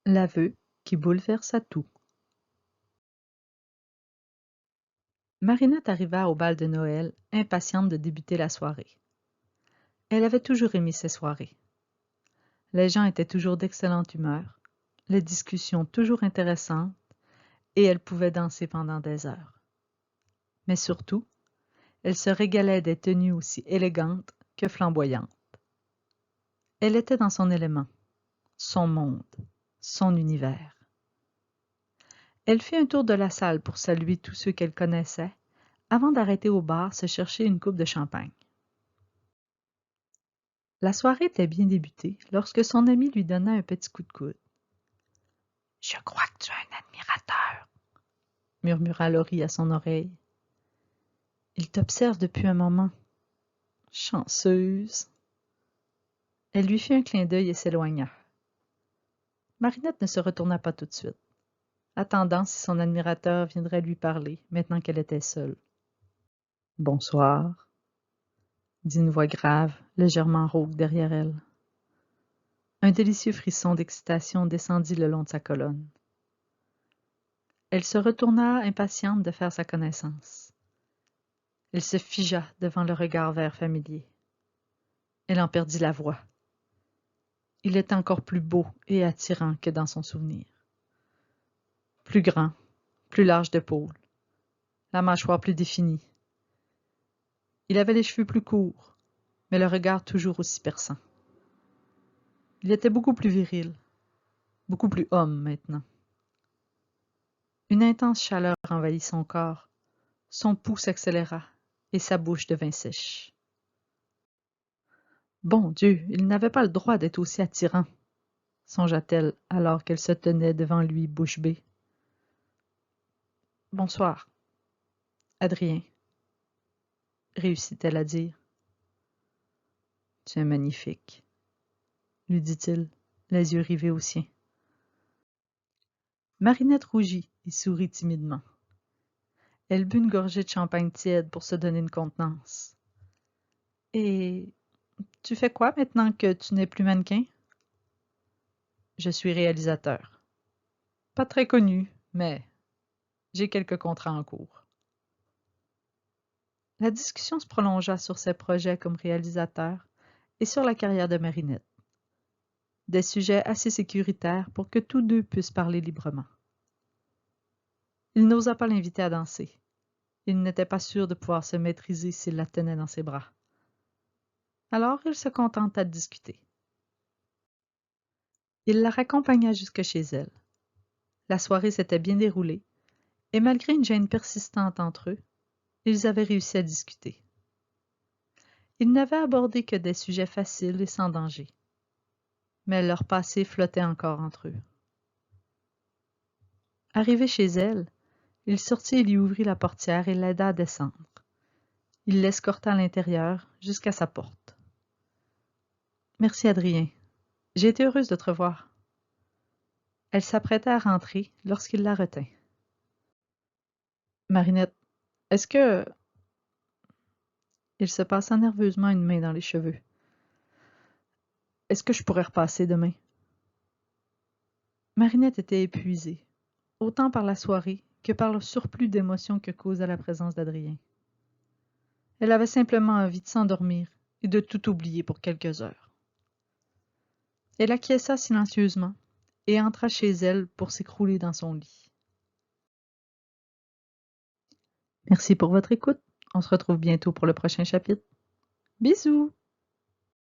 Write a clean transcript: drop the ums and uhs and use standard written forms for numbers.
L'aveu qui bouleversa tout. Marinette arriva au bal de Noël, impatiente de débuter la soirée. Elle avait toujours aimé ces soirées. Les gens étaient toujours d'excellente humeur, les discussions toujours intéressantes, et elle pouvait danser pendant des heures. Mais surtout, elle se régalait des tenues aussi élégantes que flamboyantes. Elle était dans son élément, son monde, son univers. Elle fit un tour de la salle pour saluer tous ceux qu'elle connaissait, avant d'arrêter au bar se chercher une coupe de champagne. La soirée était bien débutée lorsque son ami lui donna un petit coup de coude. « Je crois que tu as un admirateur, » murmura Laurie à son oreille. « Il t'observe depuis un moment. Chanceuse. » Elle lui fit un clin d'œil et s'éloigna. Marinette ne se retourna pas tout de suite, attendant si son admirateur viendrait lui parler, maintenant qu'elle était seule. « Bonsoir, » dit une voix grave, légèrement rauque derrière elle. Un délicieux frisson d'excitation descendit le long de sa colonne. Elle se retourna impatiente de faire sa connaissance. Elle se figea devant le regard vert familier. Elle en perdit la voix. Il était encore plus beau et attirant que dans son souvenir. Plus grand, plus large d'épaules, la mâchoire plus définie. Il avait les cheveux plus courts, mais le regard toujours aussi perçant. Il était beaucoup plus viril, beaucoup plus homme maintenant. Une intense chaleur envahit son corps, son pouls s'accéléra et sa bouche devint sèche. Bon Dieu, il n'avait pas le droit d'être aussi attirant, songea-t-elle alors qu'elle se tenait devant lui bouche bée. Bonsoir, Adrien, réussit-elle à dire. Tu es magnifique, lui dit-il, les yeux rivés aux siens. Marinette rougit et sourit timidement. Elle but une gorgée de champagne tiède pour se donner une contenance. Et tu fais quoi maintenant que tu n'es plus mannequin? Je suis réalisateur. Pas très connu, mais j'ai quelques contrats en cours. La discussion se prolongea sur ses projets comme réalisateur et sur la carrière de Marinette. Des sujets assez sécuritaires pour que tous deux puissent parler librement. Il n'osa pas l'inviter à danser. Il n'était pas sûr de pouvoir se maîtriser s'il la tenait dans ses bras. Alors il se contenta de discuter. Il la raccompagna jusque chez elle. La soirée s'était bien déroulée, et malgré une gêne persistante entre eux, ils avaient réussi à discuter. Ils n'avaient abordé que des sujets faciles et sans danger. Mais leur passé flottait encore entre eux. Arrivé chez elle, il sortit et lui ouvrit la portière et l'aida à descendre. Il l'escorta à l'intérieur jusqu'à sa porte. « Merci, Adrien. J'ai été heureuse de te revoir. » Elle s'apprêtait à rentrer lorsqu'il la retint. « Marinette, est-ce que... » Il se passa nerveusement une main dans les cheveux. « Est-ce que je pourrais repasser demain? » Marinette était épuisée, autant par la soirée que par le surplus d'émotions que causait la présence d'Adrien. Elle avait simplement envie de s'endormir et de tout oublier pour quelques heures. Elle acquiesça silencieusement et entra chez elle pour s'écrouler dans son lit. Merci pour votre écoute. On se retrouve bientôt pour le prochain chapitre. Bisous!